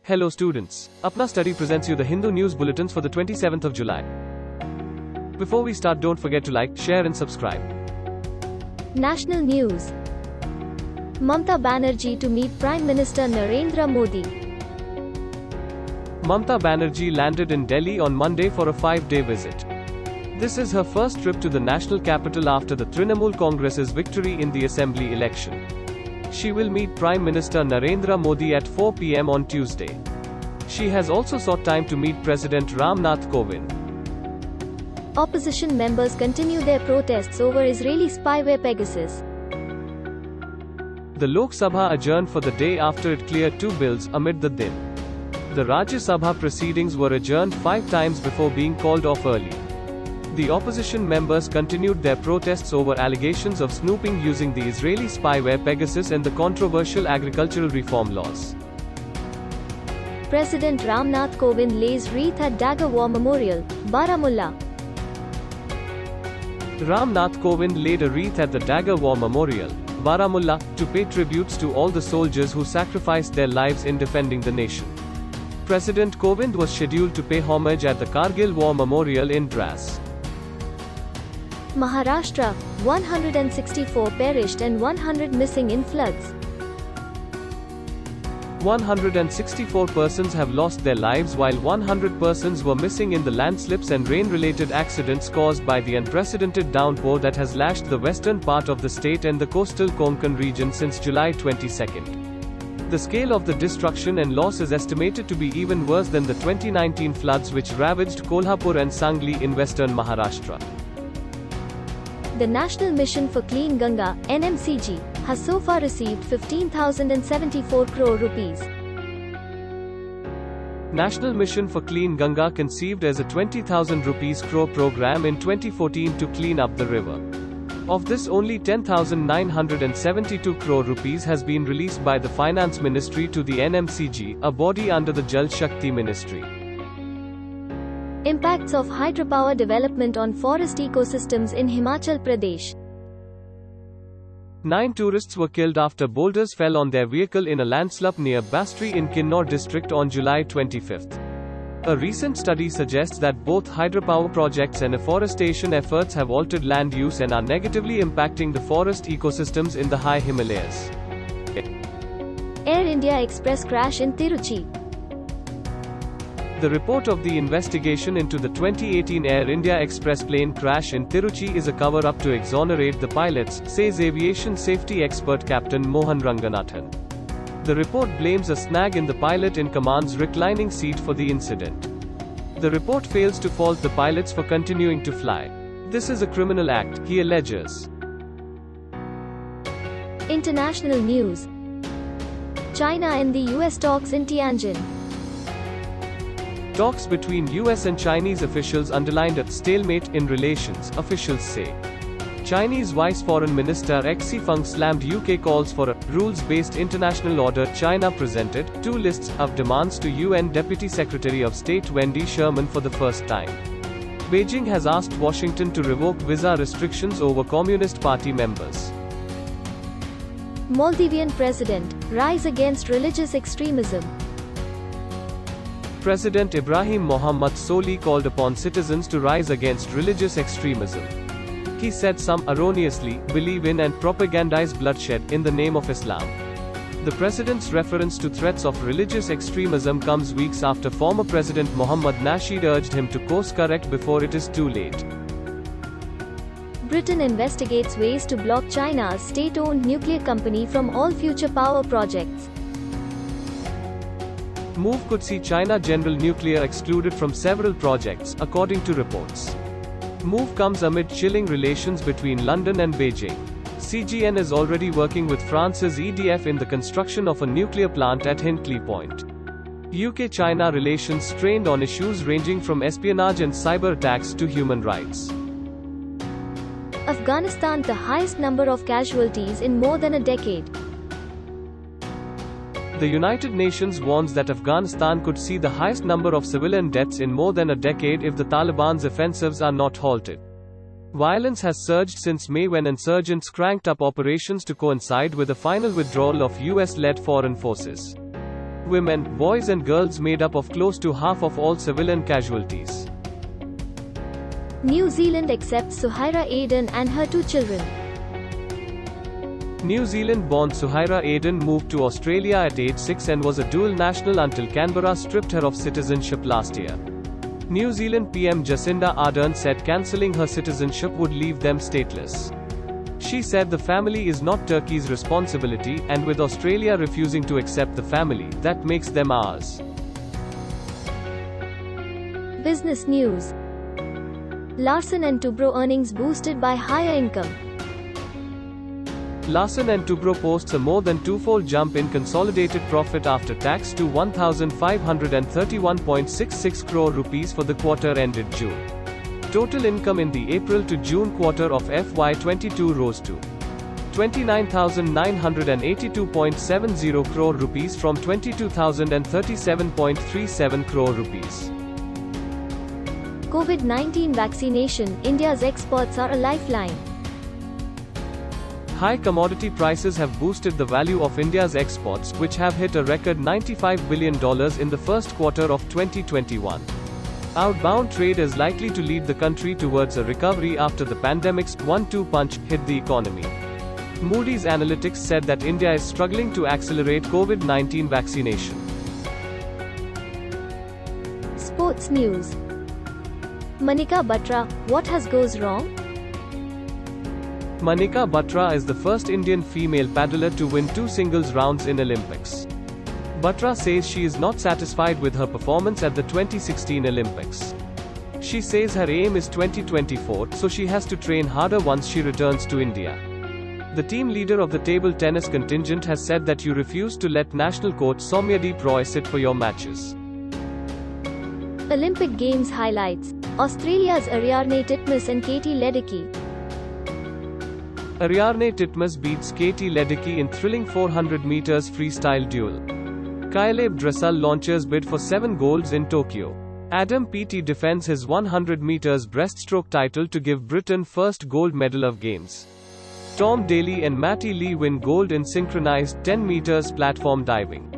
Hello students. Apna Study presents you the Hindu News Bulletins for the 27th of July. Before we start, don't forget to like, share and subscribe. National News. Mamata Banerjee to meet Prime Minister Narendra Modi. Mamata Banerjee landed in Delhi on Monday for a 5-day visit. This is her first trip to the national capital after the Trinamool Congress's victory in the assembly election. She will meet Prime Minister Narendra Modi at 4 p.m. on Tuesday. She has also sought time to meet President Ram Nath Kovind. Opposition members continue their protests over Israeli spyware Pegasus. The Lok Sabha adjourned for the day after it cleared 2 bills amid the din. The Rajya Sabha proceedings were adjourned 5 times before being called off early. The opposition members continued their protests over allegations of snooping using the Israeli spyware Pegasus and the controversial agricultural reform laws. President Ram Nath Kovind lays wreath at Dagger War Memorial, Baramulla. Ram Nath Kovind laid a wreath at the Dagger War Memorial, Baramulla, to pay tributes to all the soldiers who sacrificed their lives in defending the nation. President Kovind was scheduled to pay homage at the Kargil War Memorial in Dras. Maharashtra, 164 perished and 100 missing in floods. 164 persons have lost their lives while 100 persons were missing in the landslips and rain-related accidents caused by the unprecedented downpour that has lashed the western part of the state and the coastal Konkan region since July 22. The scale of the destruction and loss is estimated to be even worse than the 2019 floods which ravaged Kolhapur and Sangli in western Maharashtra. The National Mission for Clean Ganga, NMCG, has so far received 15,074 crore rupees. National Mission for Clean Ganga conceived as a 20,000 rupees crore program in 2014 to clean up the river. Of this, only 10,972 crore rupees has been released by the Finance Ministry to the NMCG, a body under the Jal Shakti Ministry. Impacts of hydropower development on forest ecosystems in Himachal Pradesh. 9 tourists were killed after boulders fell on their vehicle in a landslip near Bastri in Kinnaur district on July 25. A recent study suggests that both hydropower projects and afforestation efforts have altered land use and are negatively impacting the forest ecosystems in the high Himalayas. Air India Express crash in Tiruchi. The report of the investigation into the 2018 Air India Express plane crash in Tiruchi is a cover-up to exonerate the pilots, says aviation safety expert Captain Mohan Ranganathan. The report blames a snag in the pilot-in-command's reclining seat for the incident. The report fails to fault the pilots for continuing to fly. This is a criminal act, he alleges. International news. China and the US talks in Tianjin. Talks between US and Chinese officials underlined a stalemate in relations, officials say. Chinese Vice Foreign Minister Xi Feng slammed UK calls for a rules-based international order. China presented 2 lists of demands to UN Deputy Secretary of State Wendy Sherman for the first time. Beijing has asked Washington to revoke visa restrictions over Communist Party members. Maldivian President, rise against religious extremism. President Ibrahim Mohamed Solih called upon citizens to rise against religious extremism. He said some, erroneously, believe in and propagandize bloodshed in the name of Islam. The president's reference to threats of religious extremism comes weeks after former President Mohammad Nasheed urged him to course correct before it is too late. Britain investigates ways to block China's state-owned nuclear company from all future power projects. Move could see China General Nuclear excluded from several projects, according to reports. Move comes amid chilling relations between London and Beijing. CGN is already working with France's EDF in the construction of a nuclear plant at Hinkley Point. UK-China relations strained on issues ranging from espionage and cyber attacks to human rights. Afghanistan, the highest number of casualties in more than a decade. The United Nations warns that Afghanistan could see the highest number of civilian deaths in more than a decade if the Taliban's offensives are not halted. Violence has surged since May when insurgents cranked up operations to coincide with the final withdrawal of US-led foreign forces. women, boys and girls made up of close to half of all civilian casualties. New Zealand accepts Suhaira Aden and her 2 children. New Zealand-born Suhaira Aden moved to Australia at age 6 and was a dual national until Canberra stripped her of citizenship last year. New Zealand PM Jacinda Ardern said cancelling her citizenship would leave them stateless. She said the family is not Turkey's responsibility, and with Australia refusing to accept the family, that makes them ours. Business news. Larsen & Toubro earnings boosted by higher income. Larsen & Toubro posts a more than twofold jump in consolidated profit after tax to 1,531.66 crore rupees for the quarter ended June. Total income in the April to June quarter of FY22 rose to 29,982.70 crore rupees from 22,037.37 crore rupees. COVID-19 vaccination, India's exports are a lifeline. High commodity prices have boosted the value of India's exports, which have hit a record $95 billion in the first quarter of 2021. Outbound trade is likely to lead the country towards a recovery after the pandemic's one-two punch hit the economy. Moody's Analytics said that India is struggling to accelerate COVID-19 vaccination. Sports news. Manika Batra, what has goes wrong? Manika Batra is the first Indian female paddler to win 2 singles rounds in Olympics. Batra says she is not satisfied with her performance at the 2016 Olympics. She says her aim is 2024, so she has to train harder once she returns to India. The team leader of the table tennis contingent has said that you refuse to let national coach Soumyadeep Roy sit for your matches. Olympic Games highlights. Australia's Ariarne Titmus and Katie Ledecky. Ariarne Titmus beats Katie Ledecky in thrilling 400 meters freestyle duel. Caleb Dressel launches bid for 7 golds in Tokyo. Adam Peaty defends his 100 meters breaststroke title to give Britain first gold medal of Games. Tom Daley and Matty Lee win gold in synchronized 10 meters platform diving.